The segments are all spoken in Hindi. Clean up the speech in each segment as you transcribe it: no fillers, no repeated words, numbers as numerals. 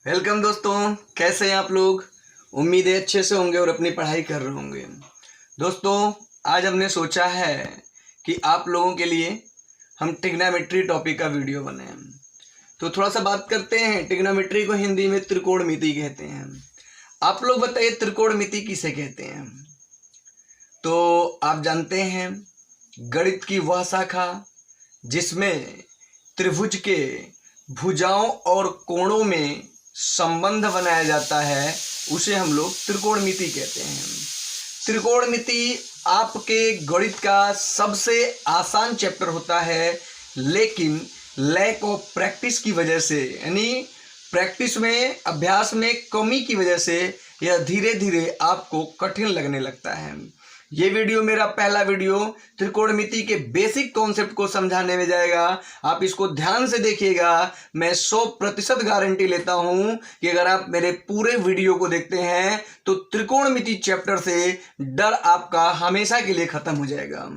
वेलकम दोस्तों, कैसे हैं आप लोग। उम्मीद है अच्छे से होंगे और अपनी पढ़ाई कर रहे होंगे। दोस्तों, आज हमने सोचा है कि आप लोगों के लिए हम ट्रिग्नोमेट्री टॉपिक का वीडियो बनाएं। तो थोड़ा सा बात करते हैं। ट्रिग्नोमेट्री को हिंदी में त्रिकोणमिति कहते हैं। आप लोग बताइए त्रिकोणमिति किसे कहते हैं। तो आप जानते हैं गणित की वह शाखा जिसमें त्रिभुज के भुजाओं और कोणों में संबंध बनाया जाता है उसे हम लोग त्रिकोणमिति कहते हैं। त्रिकोणमिति आपके गणित का सबसे आसान चैप्टर होता है, लेकिन लैक ऑफ प्रैक्टिस की वजह से, यानी प्रैक्टिस में, अभ्यास में कमी की वजह से यह धीरे धीरे आपको कठिन लगने लगता है। ये वीडियो मेरा पहला वीडियो त्रिकोणमिति के बेसिक कॉन्सेप्ट को समझाने में जाएगा। आप इसको ध्यान से देखिएगा। मैं 100% गारंटी लेता हूं कि अगर आप मेरे पूरे वीडियो को देखते हैं तो त्रिकोणमिति चैप्टर से डर आपका हमेशा के लिए खत्म हो जाएगा।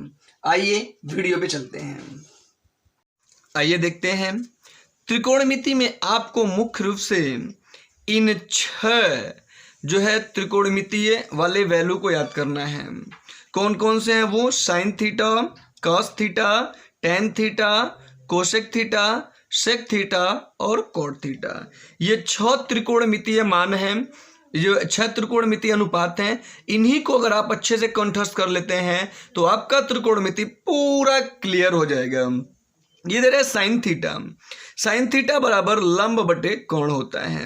आइए वीडियो पे चलते हैं। आइए देखते हैं। त्रिकोणमिति में आपको मुख्य रूप से इन 6 जो है त्रिकोणमितीय वाले वैल्यू को याद करना है। कौन कौन से हैं वो? Sine theta, cos theta, tan theta, cosec theta, sec theta और कॉट थीटा। ये 6 त्रिकोणमितीय मान हैं, जो 6 त्रिकोणमितीय अनुपात हैं। इन्हीं को अगर आप अच्छे से कंठस्थ कर लेते हैं तो आपका त्रिकोणमिति पूरा क्लियर हो जाएगा। ये दे रहे साइन थीटा। साइन थीटा बराबर लंब बटे कोण होता है।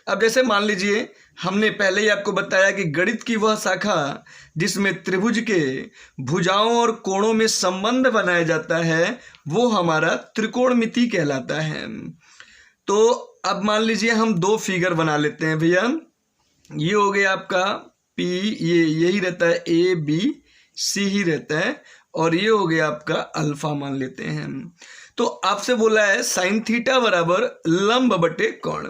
अब जैसे मान लीजिए, हमने पहले ही आपको बताया कि गणित की वह शाखा जिसमें त्रिभुज के भुजाओं और कोणों में संबंध बनाया जाता है वो हमारा त्रिकोणमिति कहलाता है। तो अब मान लीजिए हम 2 फिगर बना लेते हैं भैया। ये हो गया आपका P, ये यही रहता है, ABC ही रहता है, और ये हो गया आपका अल्फा मान लेते हैं। तो आपसे बोला है साइन थीटा बराबर लंब बटे कोण।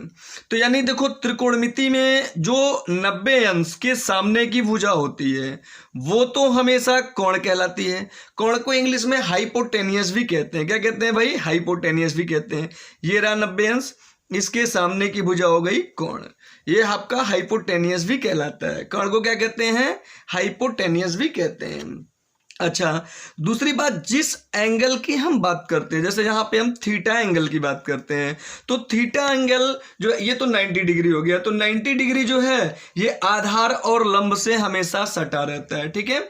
तो यानी देखो, त्रिकोणमिति में जो 90 अंश के सामने की भुजा होती है वो तो हमेशा कोण कहलाती है। कोण को इंग्लिश में हाइपोटेनियस भी कहते हैं। क्या कहते हैं भाई? हाइपोटेनियस भी कहते हैं। ये रहा 90 अंश, इसके सामने की भुजा हो गई कोण। ये आपका हाइपोटेनियस भी कहलाता है। कोण को क्या कहते हैं? हाइपोटेनियस भी कहते हैं। अच्छा, दूसरी बात, जिस एंगल की हम बात करते हैं, जैसे यहाँ पे हम थीटा एंगल की बात करते हैं, तो थीटा एंगल जो ये तो 90 डिग्री हो गया। तो 90 डिग्री जो है ये आधार और लंब से हमेशा सटा रहता है, ठीक है।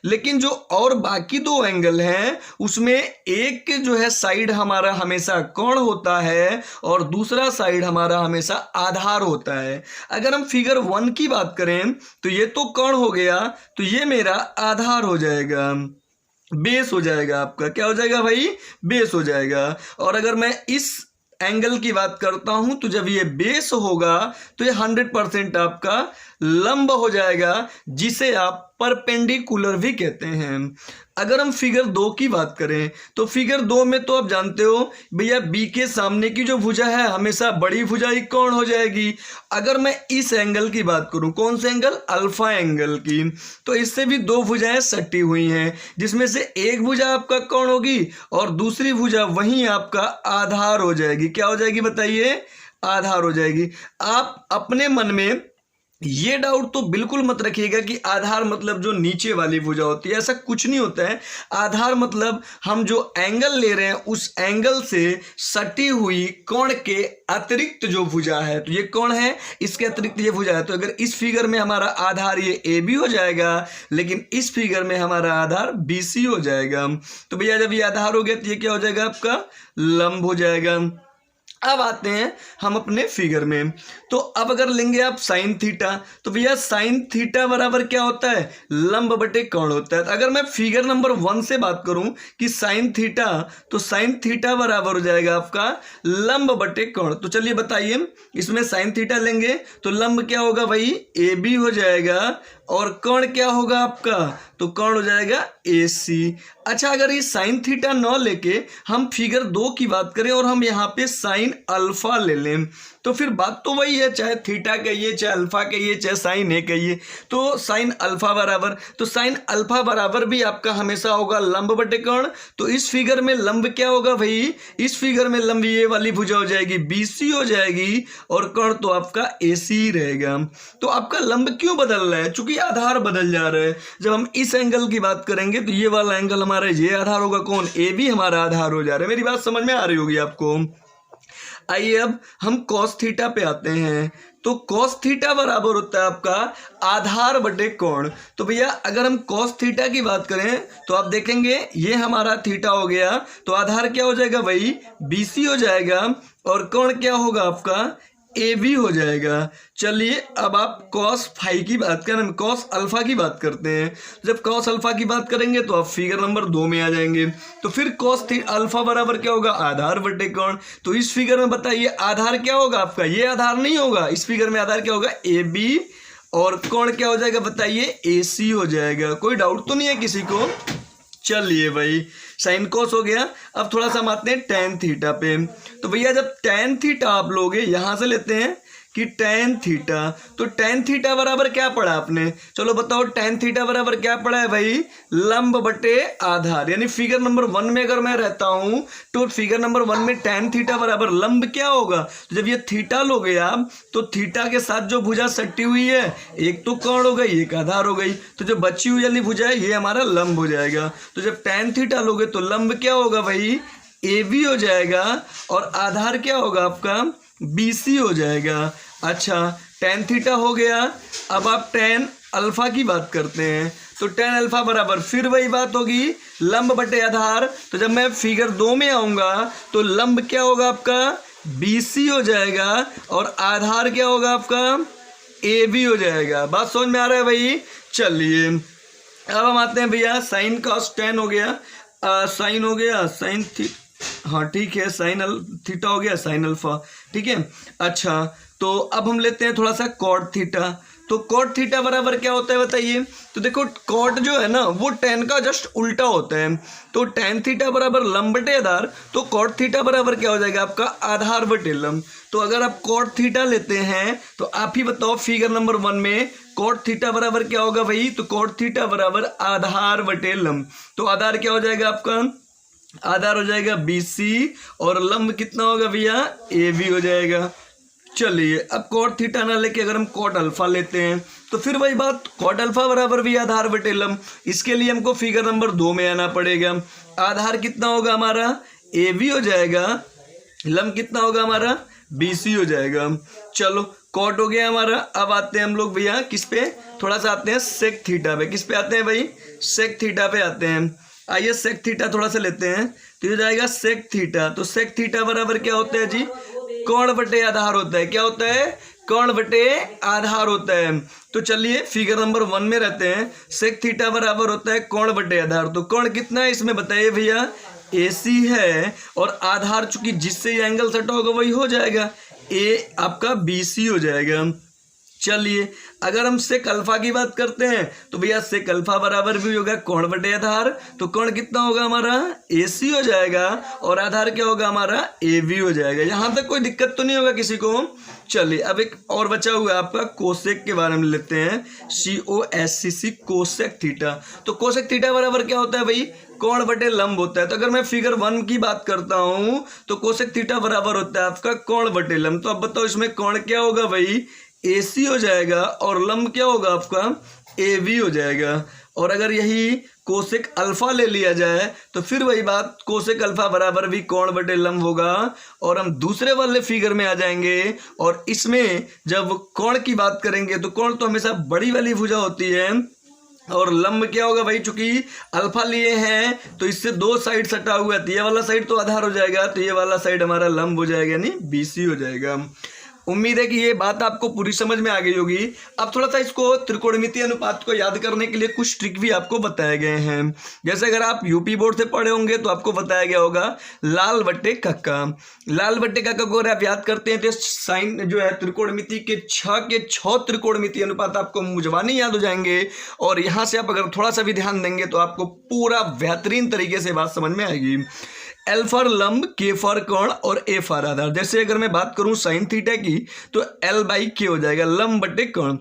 लेकिन जो और बाकी 2 एंगल हैं उसमें एक जो है साइड हमारा हमेशा कोण होता है और दूसरा साइड हमारा हमेशा आधार होता है। अगर हम फिगर 1 की बात करें तो ये तो कोण हो गया, तो ये मेरा आधार हो जाएगा, बेस हो जाएगा। आपका क्या हो जाएगा भाई? बेस हो जाएगा। और अगर मैं इस एंगल की बात करता हूं तो जब ये बेस होगा तो ये 100% आपका लंब हो जाएगा, जिसे आप परपेंडिकुलर भी कहते हैं। अगर हम फिगर 2 की बात करें तो फिगर 2 में तो आप जानते हो भैया, बी के सामने की जो भुजा है हमेशा बड़ी भुजा ही कोण हो जाएगी। अगर मैं इस एंगल की बात करूं, कौन से एंगल? अल्फा एंगल की, तो इससे भी 2 भुजाएं सटी हुई हैं, जिसमें से एक भुजा आपका कोण होगी और दूसरी भुजा वहीं आपका आधार हो जाएगी। क्या हो जाएगी बताइए? आधार हो जाएगी। आप अपने मन में ये डाउट तो बिल्कुल मत रखिएगा कि आधार मतलब जो नीचे वाली भुजा होती है, ऐसा कुछ नहीं होता है। आधार मतलब हम जो एंगल ले रहे हैं उस एंगल से सटी हुई कोण के अतिरिक्त जो भुजा है, तो ये कोण है, इसके अतिरिक्त ये भुजा है। तो अगर इस फिगर में हमारा आधार ये AB हो जाएगा, लेकिन इस फिगर में हमारा आधार BC हो जाएगा। तो भैया जब ये आधार हो गया तो ये क्या हो जाएगा? आपका लंब हो जाएगा। अब आते हैं हम अपने फिगर में। तो अब अगर लेंगे आप साइन थीटा, तो भैया साइन थीटा बराबर क्या होता है? लंब बटे कोण होता है। तो अगर मैं फिगर नंबर 1 से बात करूं कि साइन थीटा, तो साइन थीटा बराबर हो जाएगा आपका लंब बटे कोण। तो चलिए बताइए, इसमें साइन थीटा लेंगे तो लंब क्या होगा भाई? AB हो जाएगा, और कोण क्या होगा आपका? तो कोण हो जाएगा AC। अच्छा, अगर ये साइन थीटा न लेके हम फिगर 2 की बात करें और हम यहाँ पे साइन अल्फा ले लें, तो फिर बात तो वही है, चाहे थीटा कहिए, चाहे अल्फा कहिए, चाहे साइन ए कहिए, तो साइन अल्फा बराबर, तो साइन अल्फा बराबर भी आपका हमेशा होगा लंब बटे कर्ण। तो इस फिगर में लंब क्या होगा भाई, इस फिगर में लंब ये वाली भुजा हो जाएगी BC हो जाएगी, और कर्ण तो आपका AC ही रहेगा। तो आपका लंब क्यों बदल रहा है, चूंकि आधार बदल जा रहा है। जब हम इस एंगल की बात करेंगे तो ये वाला एंगल हमारा ये आधार होगा, कौन, AB हमारा आधार हो जा रहा है। मेरी बात समझ में आ रही होगी आपको। आइए अब हम कॉस थीटा पे आते हैं। तो कॉस थीटा बराबर होता है आपका आधार बटे कोण। तो भैया अगर हम कॉस थीटा की बात करें तो आप देखेंगे ये हमारा थीटा हो गया, तो आधार क्या हो जाएगा भाई, BC हो जाएगा, और कोण क्या होगा आपका AB हो जाएगा। चलिए अब आप कॉस फाई की बात करें, कॉस अल्फा की बात करते हैं। जब कॉस अल्फा की बात करेंगे तो आप फिगर नंबर 2 में आ जाएंगे। तो फिर कॉस अल्फा बराबर क्या होगा, आधार बटे कोण। तो इस फिगर में बताइए आधार क्या होगा आपका, ये आधार नहीं होगा, इस फिगर में आधार क्या होगा AB, और कोण क्या हो जाएगा बताइए AC हो जाएगा। कोई डाउट तो नहीं है किसी को। चलिए भाई साइन कॉस हो गया। अब थोड़ा सा हम आते हैं टेन थीटा पे। तो भैया जब टेन थीटा आप लोगे, यहां से लेते हैं कि टेन थीटा, तो टेन थीटा बराबर क्या पढ़ा आपने, चलो बताओ टेन थीटा बराबर क्या पढ़ा है भाई, लंब बटे आधार। यानी फिगर नंबर 1 में अगर मैं रहता हूं तो फिगर नंबर 1 में टेन थीटा बराबर लंब क्या होगा। तो जब ये थीटा लोगे आप तो थीटा के साथ जो भुजा सटी हुई है, एक तो कोण हो गई, एक आधार हो गई, तो जो बची हुई वाली भुजा है ये हमारा लंब हो जाएगा। तो जब टेन थीटा लोगे तो लंब क्या होगा भाई, AB हो जाएगा, और आधार क्या होगा आपका BC हो जाएगा। अच्छा टेन थीटा हो गया। अब आप टेन अल्फा की बात करते हैं। तो टेन अल्फा बराबर फिर वही बात होगी लंब बटे आधार। तो जब मैं फिगर 2 में आऊंगा तो लंब क्या होगा आपका BC हो जाएगा, और आधार क्या होगा आपका AB हो जाएगा। बात समझ में आ रहा है भाई। चलिए अब हम आते हैं भैया साइन कॉस टेन हो गया, साइन हो गया, साइन हाँ ठीक है, साइन थीटा हो गया, साइन अल्फा ठीक है। अच्छा तो अब हम लेते हैं थोड़ा सा कॉट थीटा। तो कॉट थीटा बराबर क्या होता है बताइए। तो देखो कॉट जो है ना वो टेन का जस्ट उल्टा होता है। तो टेन थीटा बराबर लंब बटे आधार, तो कॉट थीटा बराबर क्या हो जाएगा आपका आधार बटे लंब। तो अगर आप कॉट थीटा लेते हैं तो आप ही बताओ फिगर नंबर 1 में कॉट थीटा बराबर क्या होगा भाई। तो कॉट थीटा बराबर आधार बटे लंब। तो आधार क्या हो जाएगा आपका, आधार हो जाएगा BC, और लंब कितना होगा भैया AB हो जाएगा। चलिए अब कॉट थीटा ना लेके अगर हम कॉट अल्फा लेते हैं तो फिर वही बात, कॉट अल्फा बराबर भी आधार बटे लंब। इसके लिए हमको फिगर नंबर 2 में आना पड़ेगा। आधार कितना होगा हमारा AB हो जाएगा, लंब कितना होगा हमारा BC हो जाएगा। चलो कॉट हो गया हमारा। अब आते हैं हम लोग भैया किस पे, थोड़ा सा आते हैं सेक थीटा पे। किस पे आते हैं भाई, सेक थीटा पे आते हैं। आइए सेक थीटा थोड़ा सा लेते हैं। तो ये जाएगा सेक थीटा। तो सेक थीटा बराबर क्या होता है जी, कोण बटे आधार होता है। क्या होता है, कोण बटे आधार होता है। तो चलिए फिगर नंबर 1 में रहते हैं। सेक थीटा बराबर होता है कोण बटे आधार। तो कोण कितना है इसमें बताइए भैया, AC है, और आधार चूंकि जिससे ये एंगल सटा होगा वही हो जाएगा, A आपका BC हो जाएगा। चलिए अगर हम सेक अल्फा की बात करते हैं तो भैया सेक अल्फा बराबर भी होगा कोण बटे आधार। तो कोण कितना होगा हमारा AC हो जाएगा, और आधार क्या होगा हमारा AB हो जाएगा। यहां तक कोई दिक्कत तो नहीं होगा किसी को। चलिए अब एक और बचा हुआ है आपका कोसेक के बारे में लेते हैं, COSEC कोसेक थीटा। तो कोसेक थीटा बराबर क्या होता है भाई, कोण बटे लंब होता है। तो अगर मैं फिगर 1 की बात करता हूं तो कोसेक थीटा बराबर होता है आपका कोण बटे लंब। तो अब बताओ इसमें कोण क्या होगा भाई, AC हो जाएगा, और लंब क्या होगा आपका AB हो जाएगा। और अगर यही कोसेक अल्फा ले लिया जाए तो फिर वही बात, कोसेक अल्फा बराबर भी कोण बटे लंब होगा। और हम दूसरे वाले फिगर में आ जाएंगे, और इसमें जब कोण की बात करेंगे तो कोण तो हमेशा बड़ी वाली भुजा होती है, और लंब क्या होगा भाई, चूंकि अल्फा लिए हैं तो इससे 2 साइड सटा हुआ है। तो ये वाला साइड तो आधार हो जाएगा, तो ये वाला साइड हमारा लंब हो जाएगा, यानी BC हो जाएगा। उम्मीद है कि ये बात आपको पूरी समझ में आ गई होगी। अब थोड़ा सा इसको त्रिकोणमितीय अनुपात को याद करने के लिए कुछ ट्रिक भी आपको बताए गए हैं। जैसे अगर आप यूपी बोर्ड से पढ़े होंगे तो आपको बताया गया होगा लाल बट्टे कक्का। लाल बट्टे कक्का को अगर आप याद करते हैं तो साइन जो है त्रिकोणमिति के 6 त्रिकोणमितीय अनुपात आपको मुंजवानी याद हो जाएंगे। और यहाँ से आप अगर थोड़ा सा भी ध्यान देंगे तो आपको पूरा बेहतरीन तरीके से बात समझ में आएगी। एल फॉर लंब, के फॉर कोण और ए फॉर आधार। जैसे अगर मैं बात करूं साइन थीटा की तो एल बाई के हो जाएगा लंब बटे कोण।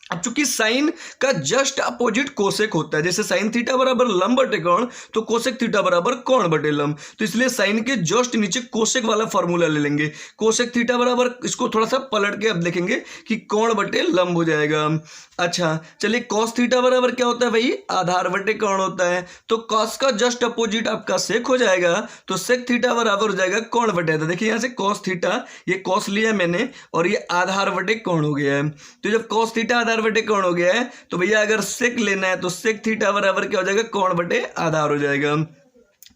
अब चूंकि साइन का जस्ट अपोजिट कोसेक होता है, जैसे साइन थीटा बराबर लंब बटे कोण तो कोसेक थीटा बराबर कोण बटे लंब, तो इसलिए साइन के जस्ट नीचे कोसेक वाला फॉर्मूला ले लेंगे। कोसेक थीटा बराबर, इसको थोड़ा सा पलट के अब देखेंगे कि कोण बटे लंब हो जाएगा। अच्छा चलिए, कॉस थीटा बराबर क्या होता है भाई, आधार बटे कोण होता है, तो कॉस का जस्ट अपोजिट आपका सेक हो जाएगा, तो सेक थीटा बराबर हो जाएगा कोण बटे आधार। देखिए यहाँ से कॉस थीटा, ये कॉस लिया मैंने और ये आधार बटे कोण हो गया है। तो जब कॉस थीटा आधार बटे कोण हो गया है तो भैया अगर सेक लेना है तो सेक थीटा बराबर क्या हो जाएगा, कोण बटे आधार हो जाएगा।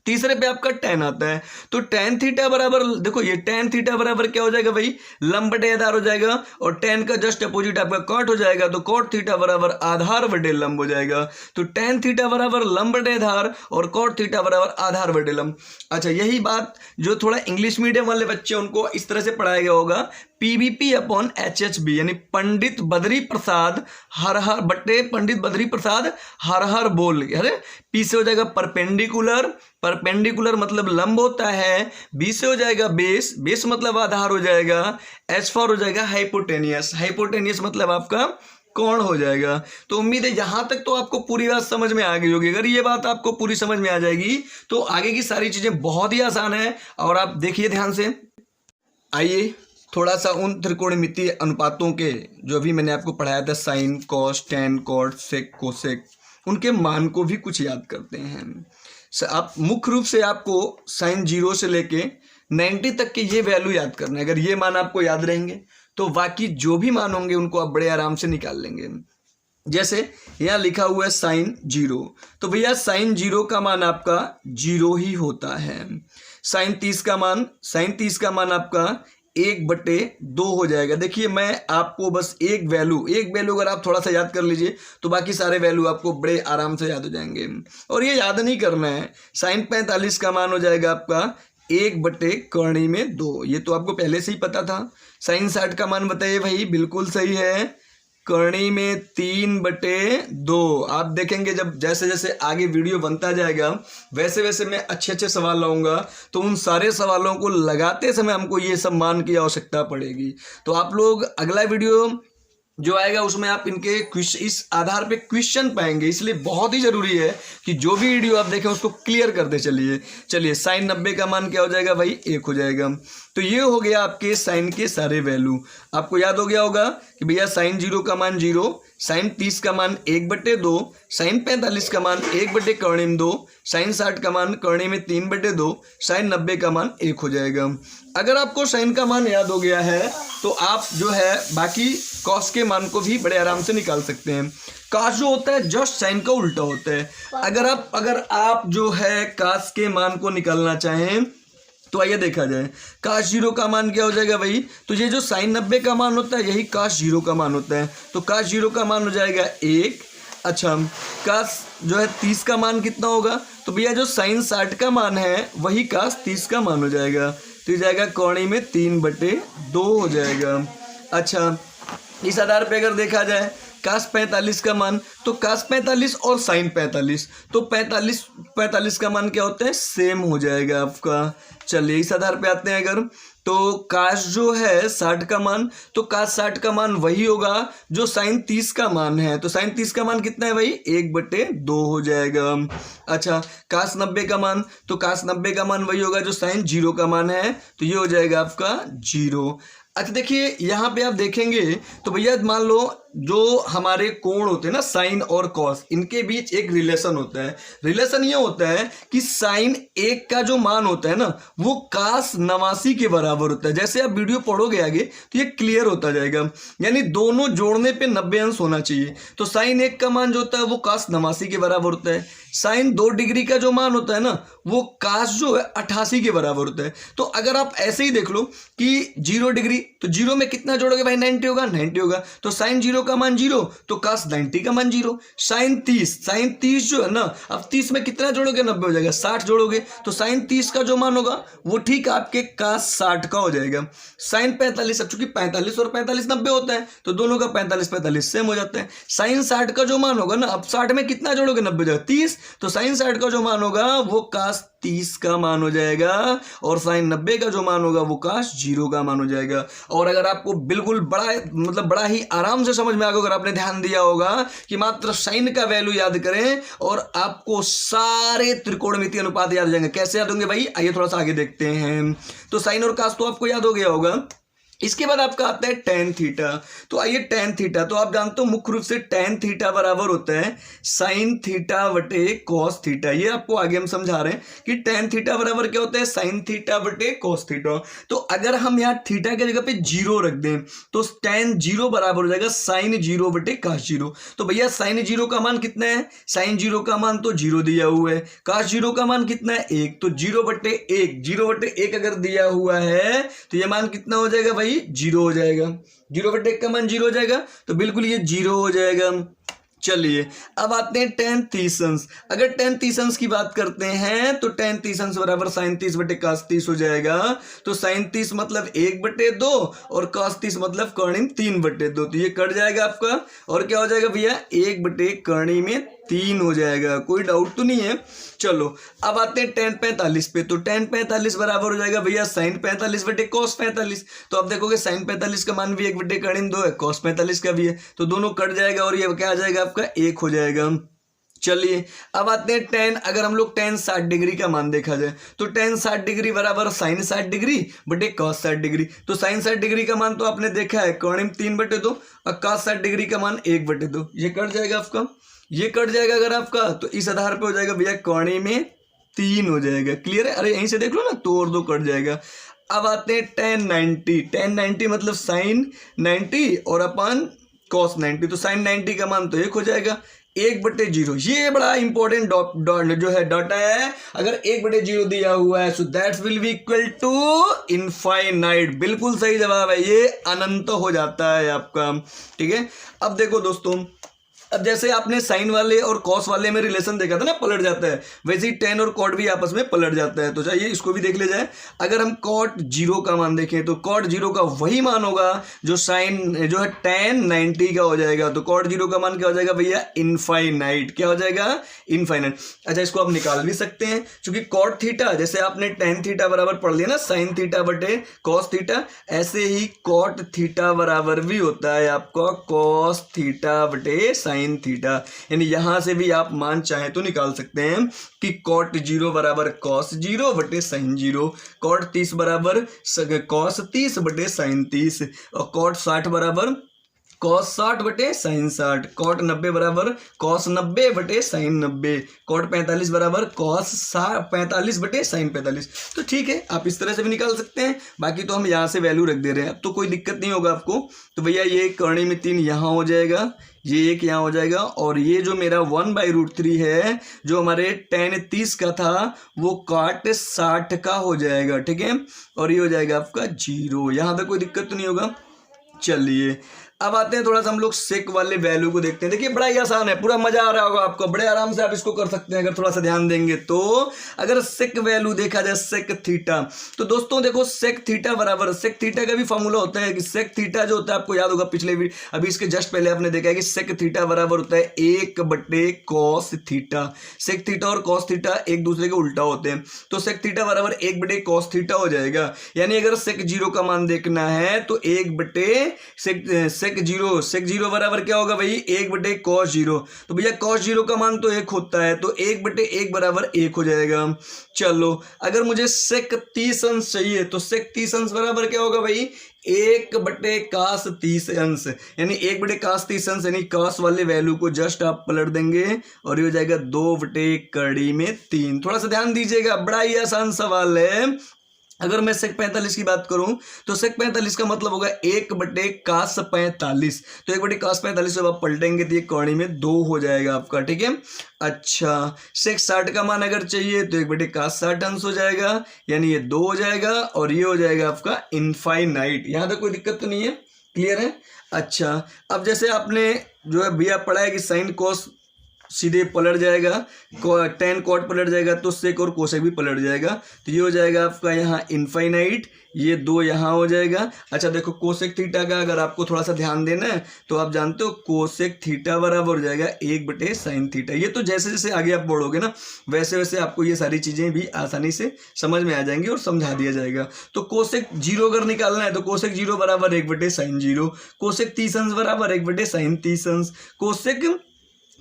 तीसरे पे आपका tan आता है, तो tan थीटा बराबर, देखो ये tan थीटा बराबर क्या हो जाएगा भाई, लंब बटे आधार हो जाएगा, और tan का जस्ट अपोजिट आपका cot हो जाएगा, तो cot थीटा बराबर आधार बटे लंब हो जाएगा। तो tan थीटा बराबर लंब बटे आधार और cot थीटा बराबर आधार बटे लंब। अच्छा, यही बात जो थोड़ा इंग्लिश मीडियम वाले बच्चे उनको इस तरह से पढ़ाया गया होगा, PBP अपॉन HHB, यानी पंडित बद्री प्रसाद हर हर बटे पंडित बद्री प्रसाद हर हर बोल। अरे P से हो जाएगा परपेंडिकुलर, परपेंडिकुलर मतलब लंब होता है, B से हो जाएगा बेस, बेस मतलब आधार हो जाएगा, H फॉर हो जाएगा हाइपोटेनियस, हाइपोटेनियस मतलब आपका कोण हो जाएगा। तो उम्मीद है यहाँ तक तो आपको पूरी बात समझ में आ गई होगी। अगर ये बात आपको पूरी समझ में आ जाएगी तो आगे की सारी चीजें बहुत ही आसान है। और आप देखिए ध्यान से, आइए थोड़ा सा उन त्रिकोणमितीय अनुपातों के जो अभी मैंने आपको पढ़ाया था, साइन, कॉस, टैन, कॉट, सेक, कोसेक, उनके मान को भी कुछ याद करते हैं। आप मुख्य रूप से आपको साइन 0 से लेके 90 तक के ये वैल्यू याद करना है। अगर ये मान आपको याद रहेंगे तो बाकी जो भी मान होंगे उनको आप बड़े आराम से निकाल लेंगे। जैसे यहाँ लिखा हुआ है साइन 0, तो भैया साइन 0 का मान आपका 0 ही होता है। साइन 30 का मान आपका 1/2 हो जाएगा। देखिए मैं आपको बस एक वैल्यू अगर आप थोड़ा सा याद कर लीजिए तो बाकी सारे वैल्यू आपको बड़े आराम से याद हो जाएंगे। और ये याद नहीं करना है, साइन 45 का मान हो जाएगा आपका 1/2। ये तो आपको पहले से ही पता था। साइन 60 का मान बताइए भाई, बिल्कुल सही है, करणी में 3/2। आप देखेंगे जब जैसे जैसे आगे वीडियो बनता जाएगा वैसे वैसे मैं अच्छे अच्छे सवाल लाऊंगा, तो उन सारे सवालों को लगाते समय हमको ये सब मान की आवश्यकता पड़ेगी। तो आप लोग अगला वीडियो जो आएगा उसमें आप इनके इस आधार पे क्वेश्चन पाएंगे, इसलिए बहुत ही जरूरी है कि जो भी वीडियो आप देखें उसको क्लियर करते चलिए। साइन 90 का मान क्या हो जाएगा भाई, 1 हो जाएगा। तो ये हो गया आपके साइन के सारे वैल्यू। आपको याद हो गया होगा कि भैया साइन 0 का मान 0, साइन 30 का मान 1/2, साइन 45 का मान 1/2, साइन 60 का मान करणी में 3/2, साइन 90 का मान 1 हो जाएगा। अगर आपको साइन का मान याद हो गया है तो आप जो है बाकी कॉस के मान को भी बड़े आराम से निकाल सकते हैं। कॉस जो होता है जस्ट साइन का उल्टा होता है। अगर आप जो है कॉस के मान को निकालना चाहें तो आइए देखा जाए, कॉस 0 का मान क्या हो जाएगा भाई, तो ये जो साइन 90 का मान होता है यही कॉस 0 का मान होता है, तो कॉस 0 का मान हो जाएगा 1। अच्छा, कॉस जो है 30 का मान कितना होगा, तो भैया जो साइन 60 का मान है वही कॉस 30 का मान हो जाएगा, तो ये जाएगा करणी में 3/2 हो जाएगा। अच्छा, इस आधार पे अगर देखा जाए कॉस 45 का मान, तो कॉस 45 और साइन 45, तो 45 का मान क्या होता है, सेम हो जाएगा आपका। चलिए इस आधार पे आते हैं, अगर तो कॉस जो है 60 का मान, तो कॉस 60 का मान वही होगा जो साइन 30 का मान है, तो साइन 30 का मान कितना है भाई, 1/2 हो जाएगा। अच्छा, कॉस 90 का मान, तो कॉस 90 का मान वही होगा जो साइन 0 का मान है, तो ये हो जाएगा आपका 0। अच्छा देखिए यहाँ पे आप देखेंगे तो भैया मान लो जो हमारे कोण होते हैं ना साइन और कॉस, इनके बीच एक रिलेशन होता है। रिलेशन ये होता है कि साइन 1 का जो मान होता है ना वो कॉस 89 के बराबर होता है। जैसे आप वीडियो पढ़ोगे आगे तो ये क्लियर होता जाएगा, यानी दोनों जोड़ने पे 90 अंश होना चाहिए। तो साइन 1 का मान जो होता है वो कॉस 89 के बराबर होता है। साइन 2 डिग्री का जो मान होता है ना वो कॉस जो है 88 के बराबर होता है। तो अगर आप ऐसे ही देख लो कि 0 डिग्री, तो 0 में कितना जोड़ोगे भाई, 90 होगा, 90 होगा। तो साइन 0 का मान 0, तो कॉस 90 का मान 0। साइन 30 जो है ना, अब 30 में कितना जोड़ोगे, 90 हो जाएगा, 60 जोड़ोगे, तो साइन 30 का जो मान होगा वो ठीक आपके कॉस 60 का हो जाएगा। साइन 45, अब चूंकि 45 और 45 90 होता है तो दोनों का 45 सेम हो जाता है। साइन 60 का जो मान होगा ना, अब 60 में कितना जोड़ोगे, 90 हो जाएगा, 30, तो साइन 60 का जो मान होगा वो कॉस 30 का मान हो जाएगा और साइन 90 का जो मान होगा वो cos 0 का मान हो जाएगा। और अगर आपको बिल्कुल बड़ा ही आराम से समझ में आ गया, अगर आपने ध्यान दिया होगा कि मात्र साइन का वैल्यू याद करें और आपको सारे त्रिकोणमितीय अनुपात याद हो जाएंगे। कैसे याद होंगे भाई, आइए थोड़ा सा आगे देखते हैं। तो साइन और cos तो आपको याद हो गया होगा। इसके बाद आपका आता है टेन थीटा। तो आइए टेन थीटा, तो आप जानते हो मुख्य रूप से टेन थीटा बराबर होता है साइन थीटा बटे कॉस थीटा। ये आपको आगे हम समझा रहे हैं कि टेन थीटा बराबर क्या होता है, साइन थीटा बटे कॉस थीटा। तो अगर हम यहाँ थीटा की जगह पे जीरो रख दें तो टेन जीरो बराबर हो जाएगा साइन जीरो बटे कॉस जीरो। तो भैया साइन जीरो का मान कितना है, साइन जीरो का मान तो जीरो दिया हुआ है, कॉस जीरो का मान कितना है 1, तो जीरो बटे एक अगर दिया हुआ है तो ये मान कितना हो जाएगा भाई, जीरो हो जाएगा। जीरो बटे एक का मान जीरो हो जाएगा, तो बिल्कुल ये जीरो हो जाएगा। चलिए अब आते हैं टेन तीसंस। अगर टेन तीसंस की बात करते हैं तो टेन तीसंस बराबर साइन 30 बटे cos 30 हो जाएगा। तो साइन 30 मतलब 1/2 और cos 30 मतलब कर्णिम 3/2। तो ये कट जाएगा आपका और क्या हो जाएगा भैया, 1/कर्णी में 3 हो जाएगा। कोई डाउट तो नहीं है। चलो अब आते हैं टेन 45 पे। तो टेन 45 बराबर हो जाएगा भैया साइन 45 बटे cos 45। तो आप देखोगे साइन 45 का मान भी 1/2 है, cos 45 का भी है, तो दोनों कट जाएगा और ये क्या आ जाएगा आपका 1 हो जाएगा। चलिए अब आते हैं टेन, अगर हम लोग टेन 60 डिग्री का मान देखा जाए तो टेन 60 डिग्री बराबर साइन 60 डिग्री बटे cos 60 डिग्री। तो साइन 60 डिग्री का मान तो आपने देखा है कर्णिम 3/2 और cos 60 डिग्री का मान 1/2। ये कट जाएगा आपका, ये कट जाएगा अगर आपका, तो इस आधार पे हो जाएगा भैया कर्णी में 3 हो जाएगा। क्लियर है, अरे यहीं से देख लो ना, तो और 2 कट जाएगा। अब आते हैं टेन 90। टेन 90 मतलब साइन 90 और अपन cos 90। तो साइन 90 का मान तो 1 हो जाएगा, 1/0। ये बड़ा इंपॉर्टेंट जो है डाटा है। अगर 1/0 दिया हुआ है so that will be equal to infinite. बिल्कुल सही जवाब है, ये अनंत हो जाता है आपका। ठीक है, अब देखो दोस्तों, अब जैसे आपने साइन वाले और कॉस वाले में रिलेशन देखा था ना, पलट जाता है, वैसे ही टेन और कॉट भी आपस में पलट जाता है। तो चाहिए इसको भी देख ले जाए। अगर हम कॉट 0 का मान देखें तो कॉट 0 का वही मान होगा जो साइन जो है टेन 90 का हो जाएगा। तो कॉट 0 का मान क्या हो जाएगा भैया, इनफाइनाइट। क्या हो जाएगा, इनफाइनाइट। अच्छा, इसको आप निकाल भी सकते हैं क्योंकि कॉट थीटा जैसे आपने टेन थीटा बराबर पढ़ लिया ना साइन थीटा बटे कॉस थीटा, ऐसे ही कॉट थीटा बराबर भी होता है आपका कॉस थीटा बटे साइन थीटा। यानी यहां से भी आप मान चाहे तो निकाल सकते हैं कि कॉट 0 बराबर cos 0 बटे साइन 0, कॉट 30 बराबर cos 30 बटे साइन 30 और कॉट 60 बराबर cos 60 बटे साइन 60, कॉट 90 बराबर cos 90 बटे साइन 90, कॉट 45 बराबर cos 45 बटे साइन 45। तो ठीक है, आप इस तरह से भी निकाल सकते हैं। बाकी तो हम यहाँ से वैल्यू रख दे रहे हैं, अब तो कोई दिक्कत नहीं होगा आपको। तो भैया ये कर्णी में 3 यहाँ हो जाएगा, ये एक यहाँ हो जाएगा और ये जो मेरा 1/√3 है जो हमारे टेन 30 का था वो cot 60 का हो जाएगा। ठीक है, और ये हो जाएगा आपका 0। यहाँ पे कोई दिक्कत तो नहीं होगा। चलिए अब आते हैं थोड़ा सा हम लोग सेक वाले वैल्यू को देखते हैं। देखिए बड़ा ही आसान है, पूरा मजा आ रहा होगा आपको, बड़े आराम से आप इसको कर सकते हैं अगर थोड़ा सा ध्यान देंगे तो। अगर सेक वैल्यू देखा जाए सेक थीटा, तो दोस्तों देखो सेक थीटा बराबर, सेक थीटा का भी फॉर्मूला होता है कि सेक थीटा जो होता है आपको याद होगा पिछले अभी इसके जस्ट पहले आपने देखा है कि सेक थीटा बराबर होता है 1/cos थीटा। सेक थीटा और cos थीटा एक दूसरे के उल्टा होते हैं, तो सेक थीटा बराबर 1/cos थीटा हो जाएगा। यानी अगर सेक 0 का मान देखना है तो 1/सेक 0 बराबर क्या होगा भाई, 1/cos 0। तो भैया cos 0 का मान तो 1 होता है, तो 1/1 बराबर 1 हो जाएगा। चलो अगर मुझे सेक 30 अंश चाहिए तो सेक 30 अंश बराबर क्या होगा भाई, 1/cos 30 अंश। यानी 1/cos 30 अंश, यानी cos वाले वैल्यू को जस्ट आप पलट देंगे और ये हो जाएगा 2/कड़ी में 3। थोड़ा सा ध्यान दीजिएगा, बड़ा ही आसान सवाल है। अगर मैं सेक 45 की बात करूं तो सेक 45 का मतलब होगा 1/cos 45। तो 1/cos 45 जब आप पलटेंगे तो ये कौड़ी में 2 हो जाएगा आपका। ठीक है, अच्छा सेक 60 का मान अगर चाहिए तो 1/cos 60 अंश हो जाएगा, यानी ये 2 हो जाएगा और ये हो जाएगा आपका इनफाइनाइट। यहाँ तक कोई दिक्कत तो नहीं है, क्लियर है। अच्छा अब जैसे आपने जो है भैया पढ़ा है कि साइन कोस सीधे पलट जाएगा, टेन कॉट पलट जाएगा तो सेक और कोसेक भी पलट जाएगा। तो ये हो जाएगा आपका यहाँ इनफाइनाइट, ये 2 यहाँ हो जाएगा। अच्छा देखो कोसेक थीटा का अगर आपको थोड़ा सा ध्यान देना है तो आप जानते हो कोसेक थीटा बराबर हो जाएगा 1/sin थीटा। ये तो जैसे जैसे आगे आप बढ़ोगे ना वैसे वैसे आपको ये सारी चीज़ें भी आसानी से समझ में आ जाएंगी और समझा दिया जाएगा। तो कोसेक 0 अगर निकालना है तो कोसेक 0 बराबर 1/sin 0, कोसेक 30 अंश बराबर 1/sin 30 अंश, कोसेक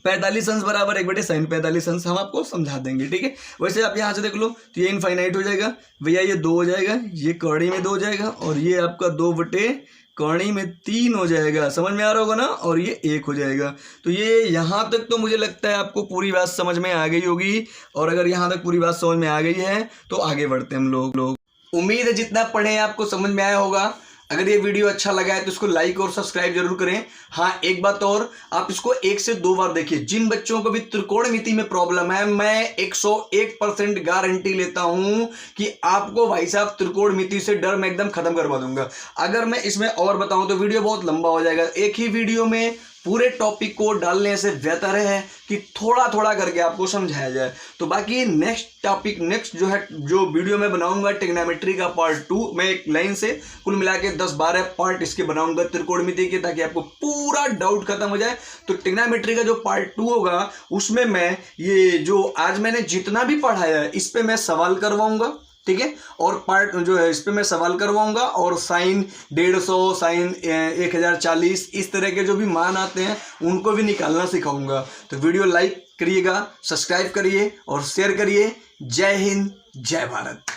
45 अंश बराबर 1/sin 45 अंश हम आपको समझा देंगे, ठीक है। वैसे आप यहाँ से देख लो तो ये इनफाइनाइट हो जाएगा भैया, ये 2 हो जाएगा, ये कौड़ी में 2 हो जाएगा और ये आपका 2/कौड़ी में 3 हो जाएगा, समझ में आ रहा होगा ना, और ये 1 हो जाएगा। तो ये यहाँ तक तो मुझे लगता है आपको पूरी बात समझ में आ गई होगी, और अगर यहाँ तक पूरी बात समझ में आ गई है तो आगे बढ़ते हैं हम लोग। उम्मीद है जितना पढ़े आपको समझ में आया होगा। अगर ये वीडियो अच्छा लगा है तो इसको लाइक और सब्सक्राइब जरूर करें। हाँ एक बात और, आप इसको 1 से 2 बार देखिए। जिन बच्चों को भी त्रिकोणमिति में प्रॉब्लम है, मैं 101% गारंटी लेता हूं कि आपको भाई साहब त्रिकोणमिति से डर मैं एकदम खत्म करवा दूंगा। अगर मैं इसमें और बताऊं तो वीडियो बहुत लंबा हो जाएगा। एक ही वीडियो में पूरे टॉपिक को डालने से बेहतर है कि थोड़ा थोड़ा करके आपको समझाया जाए। तो बाकी नेक्स्ट जो वीडियो मैं बनाऊंगा ट्रिग्नोमेट्री का पार्ट 2, मैं एक लाइन से कुल मिला के 10-12 पार्ट इसके बनाऊंगा त्रिकोणमिति के, ताकि आपको पूरा डाउट खत्म हो जाए। तो ट्रिग्नोमेट्री का जो पार्ट 2 होगा उसमें मैं ये जो आज मैंने जितना भी पढ़ाया है इस पे मैं सवाल करवाऊंगा, ठीक है। और पार्ट जो है इस पे मैं सवाल करवाऊंगा, और साइन 150, साइन 1040 इस तरह के जो भी मान आते हैं उनको भी निकालना सिखाऊंगा। तो वीडियो लाइक करिएगा, सब्सक्राइब करिए और शेयर करिए। जय हिंद, जय भारत।